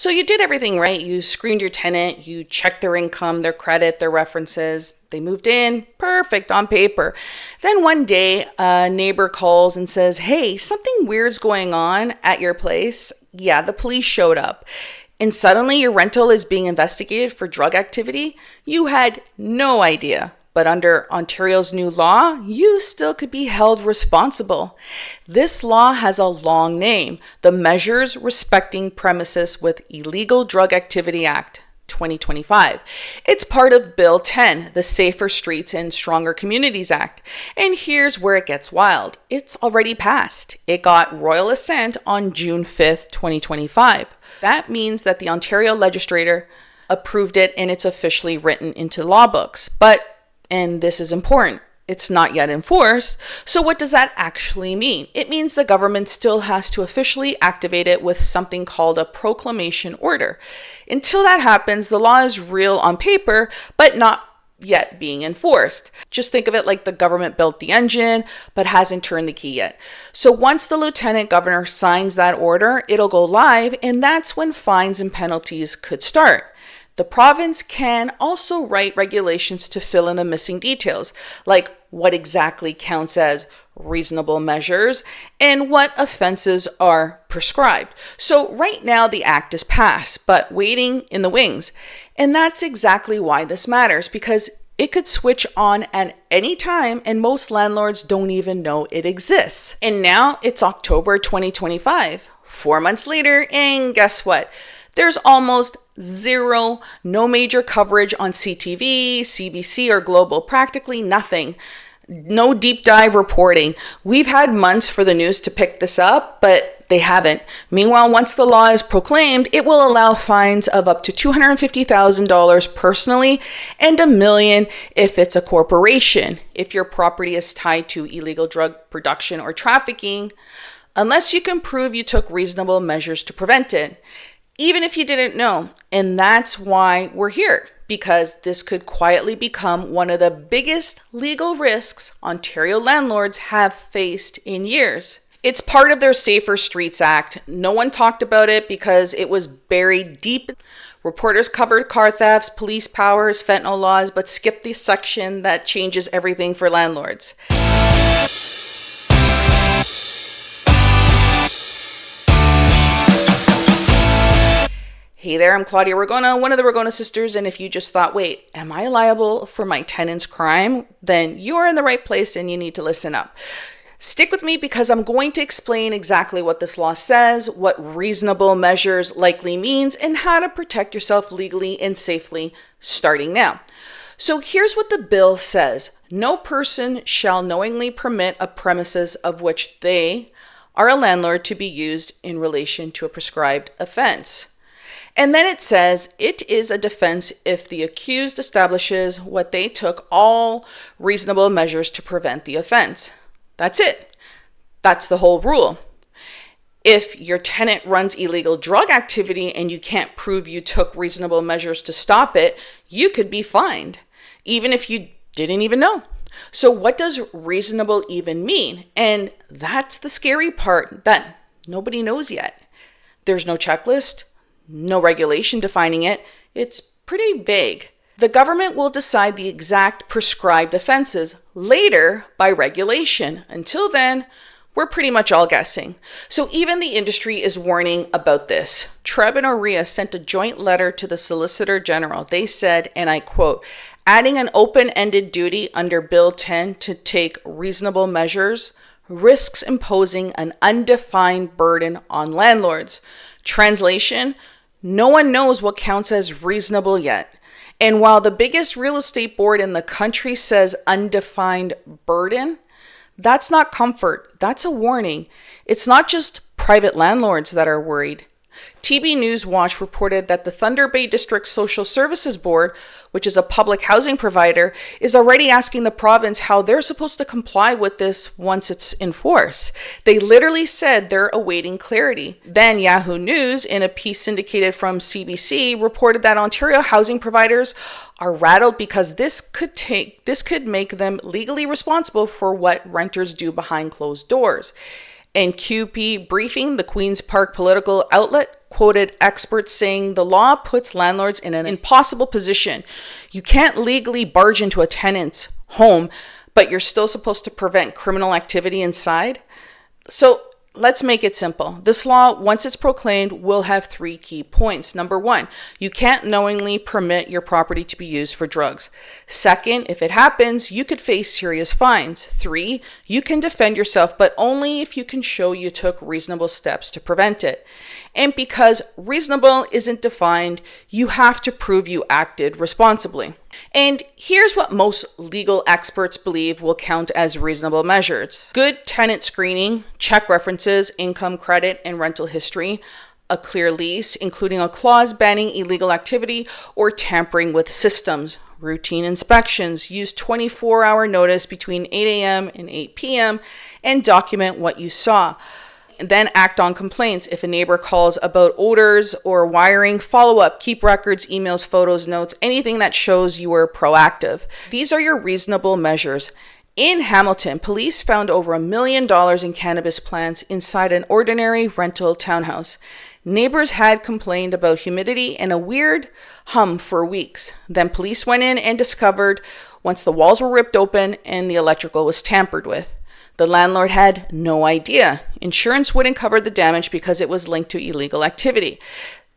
So you did everything right. You screened your tenant, you checked their income, their credit, their references. They moved in, perfect on paper. Then one day, a neighbor calls and says, hey, something weird's going on at your place. Yeah, the police showed up. And suddenly your rental is being investigated for drug activity. You had no idea. But under Ontario's new law, you still could be held responsible. This law has a long name, the Measures Respecting Premises with Illegal Drug Activity Act, 2025. It's part of Bill 10, the Safer Streets and Stronger Communities Act. And here's where it gets wild. It's already passed. It got royal assent on June 5th, 2025. That means that the Ontario legislature approved it and it's officially written into law books. But and this is important, it's not yet enforced. So what does that actually mean? It means the government still has to officially activate it with something called a proclamation order. Until that happens, the law is real on paper, but not yet being enforced. Just think of it like the government built the engine, but hasn't turned the key yet. So once the lieutenant governor signs that order, it'll go live, and that's when fines and penalties could start. The province can also write regulations to fill in the missing details, like what exactly counts as reasonable measures and what offenses are prescribed. So right now the act is passed, but waiting in the wings. And that's exactly why this matters, because it could switch on at any time and most landlords don't even know it exists. And now it's October 2025, 4 months later, and guess what? There's almost zero, no major coverage on CTV, CBC, or Global, practically nothing. No deep dive reporting. We've had months for the news to pick this up, but they haven't. Meanwhile, once the law is proclaimed, it will allow fines of up to $250,000 personally and $1 million if it's a corporation, if your property is tied to illegal drug production or trafficking, unless you can prove you took reasonable measures to prevent it. Even if you didn't know. And that's why we're here, because this could quietly become one of the biggest legal risks Ontario landlords have faced in years. It's part of their Safer Streets Act. No one talked about it because it was buried deep. Reporters covered car thefts, police powers, fentanyl laws, but skipped the section that changes everything for landlords. Hey there, I'm Claudia Ragona, one of the Ragona sisters, and if you just thought, wait, am I liable for my tenant's crime? Then you are in the right place and you need to listen up. Stick with me because I'm going to explain exactly what this law says, what reasonable measures likely means, and how to protect yourself legally and safely starting now. So here's what the bill says. No person shall knowingly permit a premises of which they are a landlord to be used in relation to a prescribed offense. And then it says it is a defense if the accused establishes what they took all reasonable measures to prevent the offense. That's it. That's the whole rule. If your tenant runs illegal drug activity and you can't prove you took reasonable measures to stop it, you could be fined, even if you didn't even know. So what does reasonable even mean? And that's the scary part that nobody knows yet. There's no checklist. No regulation defining it. It's pretty vague. The government will decide the exact prescribed offenses later by regulation. Until then, we're pretty much all guessing. So even the industry is warning about this. TRREB and TRREB sent a joint letter to the Solicitor General. They said, and I quote, adding an open-ended duty under Bill 10 to take reasonable measures risks imposing an undefined burden on landlords. Translation, no one knows what counts as reasonable yet. And while the biggest real estate board in the country says undefined burden, that's not comfort. That's a warning. It's not just private landlords that are worried. TB News Watch reported that the Thunder Bay District Social Services Board, which is a public housing provider, is already asking the province how they're supposed to comply with this once it's in force. They literally said they're awaiting clarity. Then Yahoo News, in a piece syndicated from CBC, reported that Ontario housing providers are rattled because this could make them legally responsible for what renters do behind closed doors. And QP Briefing, the Queen's Park political outlet, quoted experts saying the law puts landlords in an impossible position. You can't legally barge into a tenant's home, but you're still supposed to prevent criminal activity inside. So let's make it simple. This law, once it's proclaimed, will have 3 key points. Number 1, you can't knowingly permit your property to be used for drugs. Second, if it happens, you could face serious fines. 3, you can defend yourself, but only if you can show you took reasonable steps to prevent it. And because reasonable isn't defined, you have to prove you acted responsibly. And here's what most legal experts believe will count as reasonable measures. Good tenant screening, check references, income, credit, and rental history, a clear lease, including a clause banning illegal activity or tampering with systems, routine inspections, use 24-hour notice between 8 a.m. and 8 p.m., and document what you saw. Then act on complaints. If a neighbor calls about odors or wiring, follow up, keep records, emails, photos, notes, anything that shows you were proactive. These are your reasonable measures. In Hamilton, police found over $1 million in cannabis plants inside an ordinary rental townhouse. Neighbors had complained about humidity and a weird hum for weeks. Then police went in and discovered once the walls were ripped open and the electrical was tampered with. The landlord had no idea. Insurance wouldn't cover the damage because it was linked to illegal activity.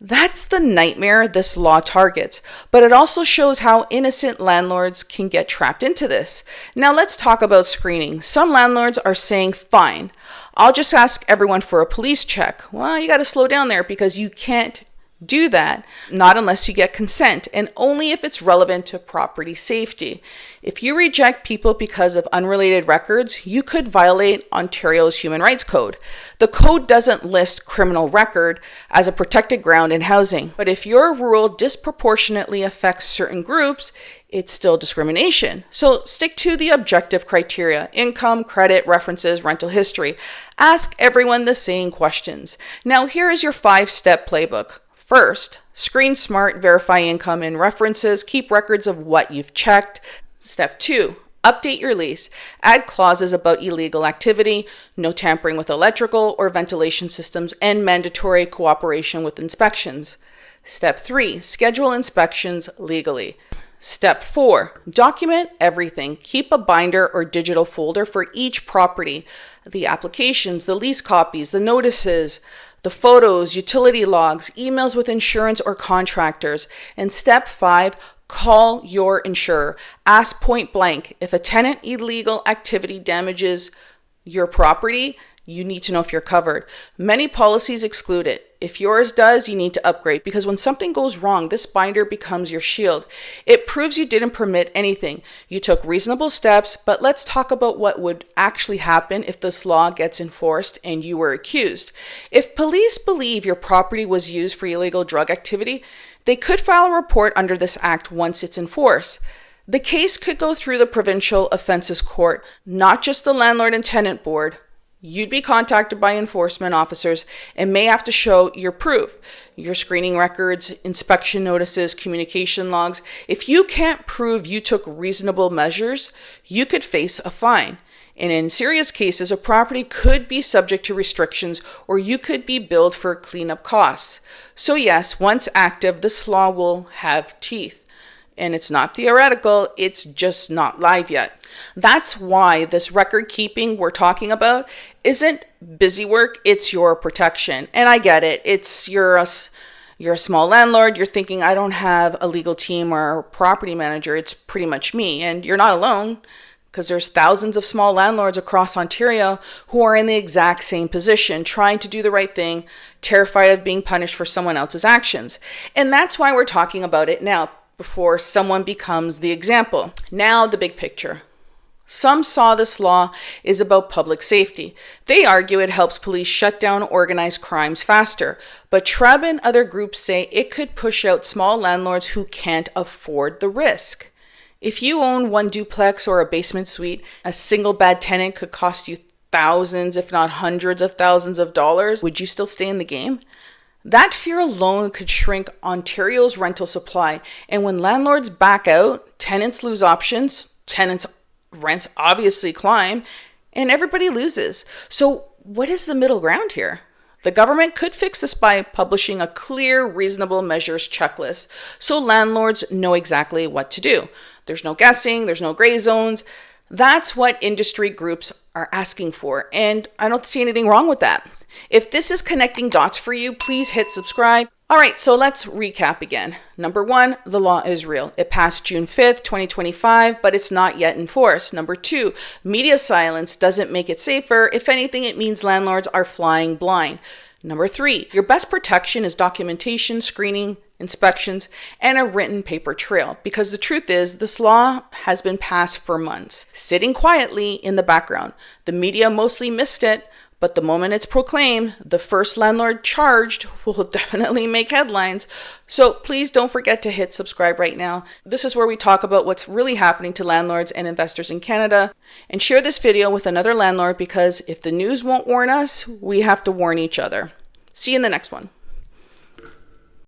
That's the nightmare this law targets, but it also shows how innocent landlords can get trapped into this. Now let's talk about screening. Some landlords are saying, fine, I'll just ask everyone for a police check. Well, you got to slow down there because you can't do that, not unless you get consent, and only if it's relevant to property safety. If you reject people because of unrelated records, you could violate Ontario's Human Rights Code. The code doesn't list criminal record as a protected ground in housing, but if your rule disproportionately affects certain groups, it's still discrimination. So stick to the objective criteria: income, credit, references, rental history. Ask everyone the same questions. Now here is your 5-step playbook. First, screen smart, verify income and references, keep records of what you've checked. Step 2, update your lease. Add clauses about illegal activity, no tampering with electrical or ventilation systems, and mandatory cooperation with inspections. Step 3, schedule inspections legally. Step 4, document everything. Keep a binder or digital folder for each property. The applications, the lease copies, the notices, the photos, utility logs, emails with insurance or contractors. And step 5, call your insurer. Ask point blank, if a tenant illegal activity damages your property, you need to know if you're covered. Many policies exclude it. If yours does, you need to upgrade, because when something goes wrong, this binder becomes your shield. It proves you didn't permit anything. You took reasonable steps, but let's talk about what would actually happen if this law gets enforced and you were accused. If police believe your property was used for illegal drug activity, they could file a report under this act once it's enforced. The case could go through the provincial offenses court, not just the landlord and tenant board. You'd be contacted by enforcement officers and may have to show your proof, your screening records, inspection notices, communication logs. If you can't prove you took reasonable measures, you could face a fine. And in serious cases, a property could be subject to restrictions, or you could be billed for cleanup costs. So yes, once active, this law will have teeth. And it's not theoretical, it's just not live yet. That's why this record keeping we're talking about isn't busy work, it's your protection. And I get it. You're a small landlord, you're thinking, I don't have a legal team or a property manager, it's pretty much me. And you're not alone, because there's thousands of small landlords across Ontario who are in the exact same position, trying to do the right thing, terrified of being punished for someone else's actions. And that's why we're talking about it now, before someone becomes the example. Now, the big picture. Some saw this law is about public safety. They argue it helps police shut down organized crimes faster. But TRREB and other groups say it could push out small landlords who can't afford the risk. If you own one duplex or a basement suite, a single bad tenant could cost you thousands, if not hundreds of thousands of dollars. Would you still stay in the game? That fear alone could shrink Ontario's rental supply. And when landlords back out, tenants lose options, rents obviously climb, and everybody loses. So what is the middle ground here? The government could fix this by publishing a clear, reasonable measures checklist so landlords know exactly what to do. There's no guessing, there's no gray zones. That's what industry groups are asking for, and I don't see anything wrong with that. If this is connecting dots for you, please hit subscribe. All right, so let's recap again. Number one, the law is real. It passed June 5th, 2025, but it's not yet enforced. Number two, media silence doesn't make it safer. If anything, it means landlords are flying blind. Number three, your best protection is documentation, screening, inspections, and a written paper trail. Because the truth is, this law has been passed for months, sitting quietly in the background. The media mostly missed it, but the moment it's proclaimed, the first landlord charged will definitely make headlines. So please don't forget to hit subscribe right now. This is where we talk about what's really happening to landlords and investors in Canada. And share this video with another landlord, because if the news won't warn us, we have to warn each other. See you in the next one.